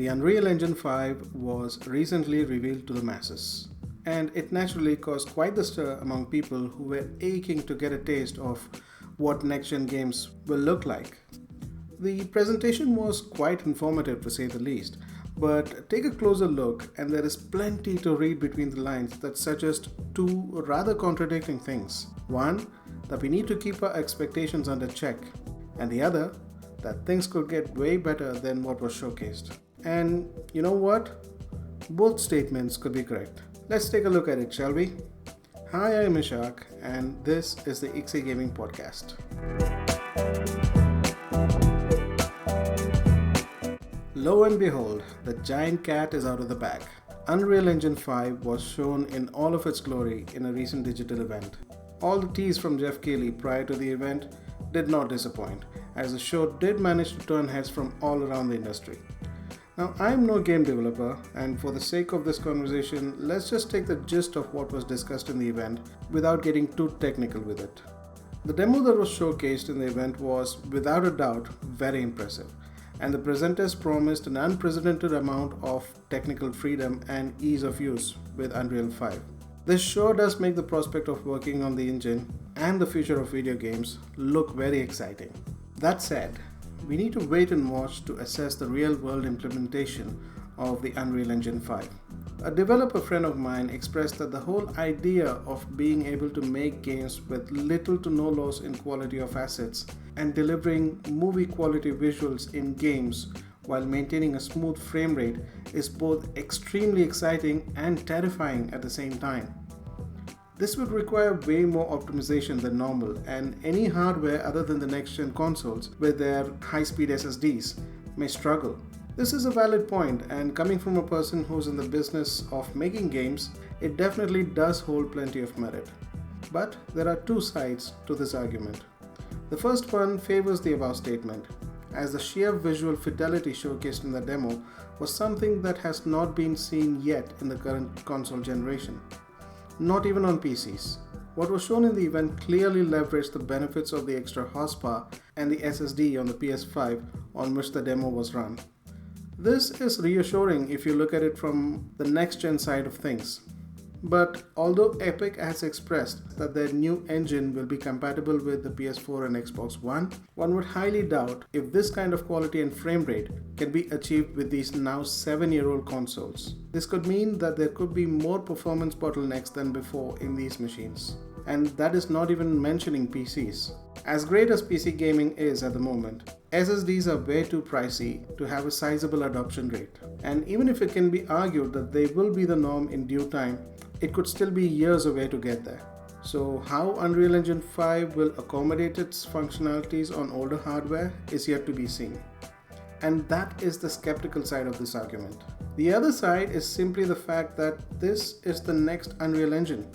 The Unreal Engine 5 was recently revealed to the masses, and it naturally caused quite the stir among people who were aching to get a taste of what next-gen games will look like. The presentation was quite informative to say the least, but take a closer look and there is plenty to read between the lines that suggest two rather contradicting things. One, that we need to keep our expectations under check, and the other, that things could get way better than what was showcased. And you know what? Both statements could be correct. Let's take a look at it, shall we? Hi, I'm Ishaq, and this is the iXie Gaming Podcast. Lo and behold, the giant cat is out of the bag. Unreal Engine 5 was shown in all of its glory in a recent digital event. All the tease from Jeff Keighley prior to the event did not disappoint, as the show did manage to turn heads from all around the industry. Now, I am no game developer, and for the sake of this conversation, let's just take the gist of what was discussed in the event without getting too technical with it. The demo that was showcased in the event was, without a doubt, very impressive, and the presenters promised an unprecedented amount of technical freedom and ease of use with Unreal 5. This sure does make the prospect of working on the engine and the future of video games look very exciting. That said, we need to wait and watch to assess the real-world implementation of the Unreal Engine 5. A developer friend of mine expressed that the whole idea of being able to make games with little to no loss in quality of assets and delivering movie-quality visuals in games while maintaining a smooth frame rate is both extremely exciting and terrifying at the same time. This would require way more optimization than normal, and any hardware other than the next-gen consoles with their high-speed SSDs may struggle. This is a valid point, and coming from a person who's in the business of making games, it definitely does hold plenty of merit. But there are two sides to this argument. The first one favors the above statement, as the sheer visual fidelity showcased in the demo was something that has not been seen yet in the current console generation. Not even on PCs. What was shown in the event clearly leveraged the benefits of the extra horsepower and the SSD on the PS5 on which the demo was run. This is reassuring if you look at it from the next-gen side of things. But although Epic has expressed that their new engine will be compatible with the PS4 and Xbox One, one would highly doubt if this kind of quality and frame rate can be achieved with these now 7-year-old consoles. This could mean that there could be more performance bottlenecks than before in these machines. And that is not even mentioning PCs. As great as PC gaming is at the moment, SSDs are way too pricey to have a sizable adoption rate. And even if it can be argued that they will be the norm in due time, it could still be years away to get there. So how Unreal Engine 5 will accommodate its functionalities on older hardware is yet to be seen. And that is the skeptical side of this argument. The other side is simply the fact that this is the next Unreal Engine.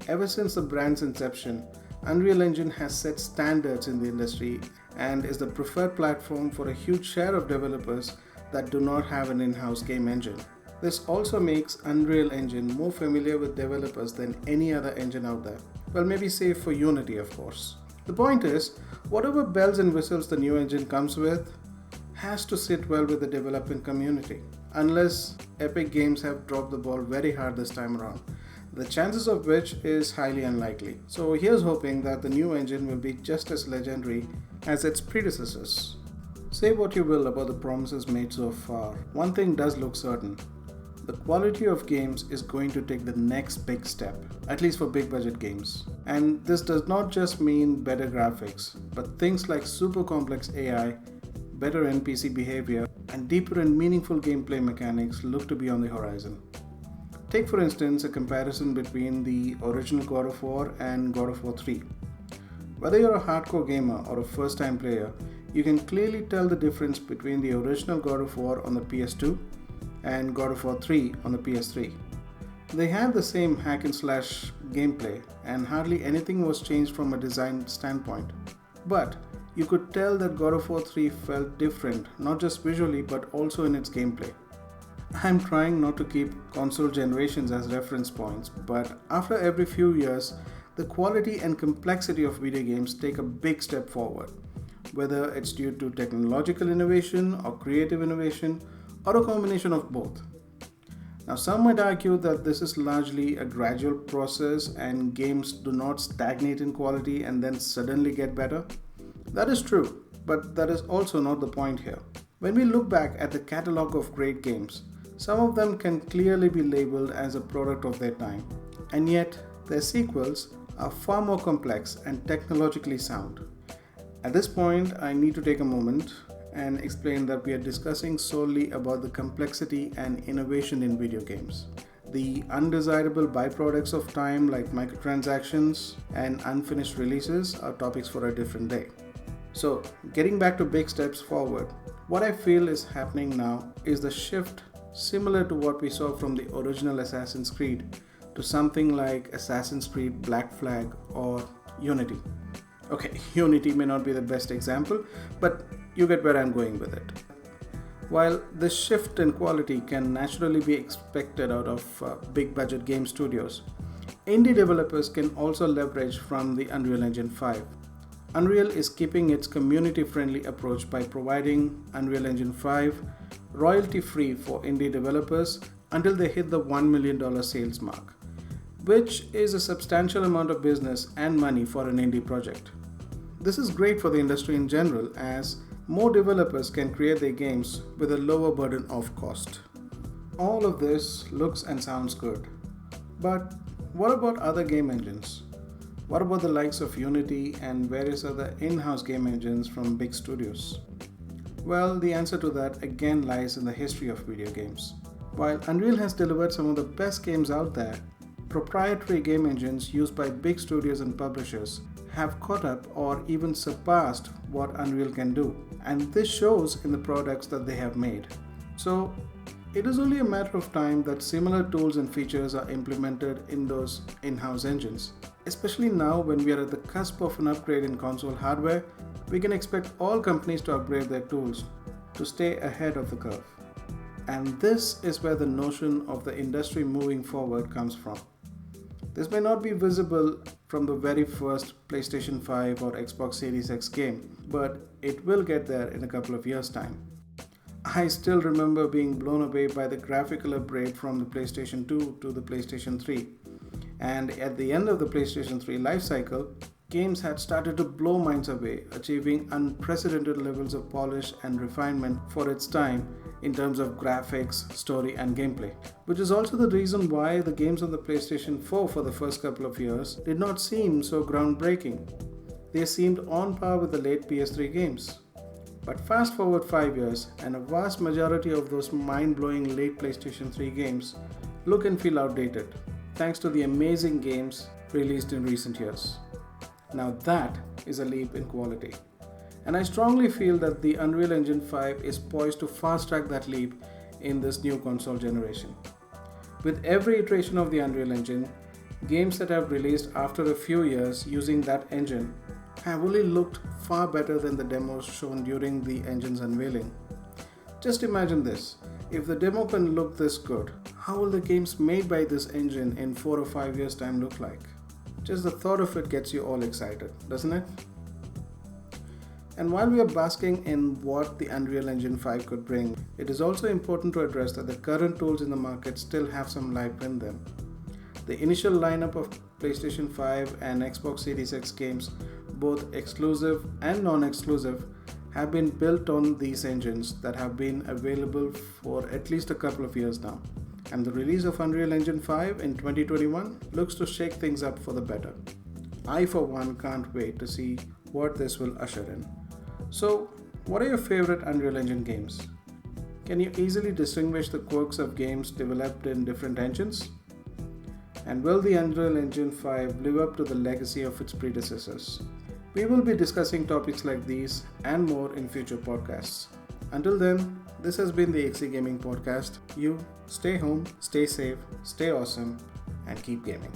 Ever since the brand's inception, Unreal Engine has set standards in the industry and is the preferred platform for a huge share of developers that do not have an in-house game engine. This also makes Unreal Engine more familiar with developers than any other engine out there. Well, maybe save for Unity, of course. The point is, whatever bells and whistles the new engine comes with has to sit well with the development community. Unless Epic Games have dropped the ball very hard this time around, the chances of which is highly unlikely. So here's hoping that the new engine will be just as legendary as its predecessors. Say what you will about the promises made so far, one thing does look certain. The quality of games is going to take the next big step, at least for big budget games. And this does not just mean better graphics, but things like super complex AI, better NPC behavior, and deeper and meaningful gameplay mechanics look to be on the horizon. Take for instance a comparison between the original God of War and God of War 3. Whether you're a hardcore gamer or a first-time player, you can clearly tell the difference between the original God of War on the PS2 and God of War 3 on the PS3. They had the same hack and slash gameplay and hardly anything was changed from a design standpoint. But you could tell that God of War 3 felt different, not just visually but also in its gameplay. I'm trying not to keep console generations as reference points, but after every few years, the quality and complexity of video games take a big step forward. Whether it's due to technological innovation or creative innovation, or a combination of both? Now, some might argue that this is largely a gradual process and games do not stagnate in quality and then suddenly get better. That is true, but that is also not the point here. When we look back at the catalog of great games, some of them can clearly be labeled as a product of their time, and yet their sequels are far more complex and technologically sound. At this point, I need to take a moment and explain that we are discussing solely about the complexity and innovation in video games. The undesirable byproducts of time like microtransactions and unfinished releases are topics for a different day. So, getting back to big steps forward, what I feel is happening now is the shift similar to what we saw from the original Assassin's Creed to something like Assassin's Creed Black Flag or Unity. Okay, Unity may not be the best example, but you get where I'm going with it. While this shift in quality can naturally be expected out of big budget game studios, indie developers can also leverage from the Unreal Engine 5. Unreal is keeping its community-friendly approach by providing Unreal Engine 5 royalty-free for indie developers until they hit the $1 million sales mark, which is a substantial amount of business and money for an indie project. This is great for the industry in general, as more developers can create their games with a lower burden of cost. All of this looks and sounds good. But what about other game engines? What about the likes of Unity and various other in-house game engines from big studios? Well, the answer to that again lies in the history of video games. While Unreal has delivered some of the best games out there, proprietary game engines used by big studios and publishers have caught up or even surpassed what Unreal can do, and this shows in the products that they have made. So, it is only a matter of time that similar tools and features are implemented in those in-house engines. Especially now when we are at the cusp of an upgrade in console hardware, we can expect all companies to upgrade their tools to stay ahead of the curve. And this is where the notion of the industry moving forward comes from. This may not be visible from the very first PlayStation 5 or Xbox Series X game, but it will get there in a couple of years' time. I still remember being blown away by the graphical upgrade from the PlayStation 2 to the PlayStation 3. And at the end of the PlayStation 3 lifecycle, games had started to blow minds away, achieving unprecedented levels of polish and refinement for its time in terms of graphics, story, and gameplay. Which is also the reason why the games on the PlayStation 4 for the first couple of years did not seem so groundbreaking. They seemed on par with the late PS3 games. But fast forward 5 years, and a vast majority of those mind-blowing late PlayStation 3 games look and feel outdated, thanks to the amazing games released in recent years. Now that is a leap in quality. And I strongly feel that the Unreal Engine 5 is poised to fast-track that leap in this new console generation. With every iteration of the Unreal Engine, games that have released after a few years using that engine have only looked far better than the demos shown during the engine's unveiling. Just imagine this, if the demo can look this good, how will the games made by this engine in 4 or 5 years' time look like? Just the thought of it gets you all excited, doesn't it? And while we are basking in what the Unreal Engine 5 could bring, it is also important to address that the current tools in the market still have some life in them. The initial lineup of PlayStation 5 and Xbox Series X games, both exclusive and non-exclusive, have been built on these engines that have been available for at least a couple of years now. And the release of Unreal Engine 5 in 2021 looks to shake things up for the better. I for one can't wait to see what this will usher in. So, what are your favorite Unreal Engine games? Can you easily distinguish the quirks of games developed in different engines? And will the Unreal Engine 5 live up to the legacy of its predecessors? We will be discussing topics like these and more in future podcasts. Until then, this has been the iXie Gaming Podcast. You stay home, stay safe, stay awesome, and keep gaming.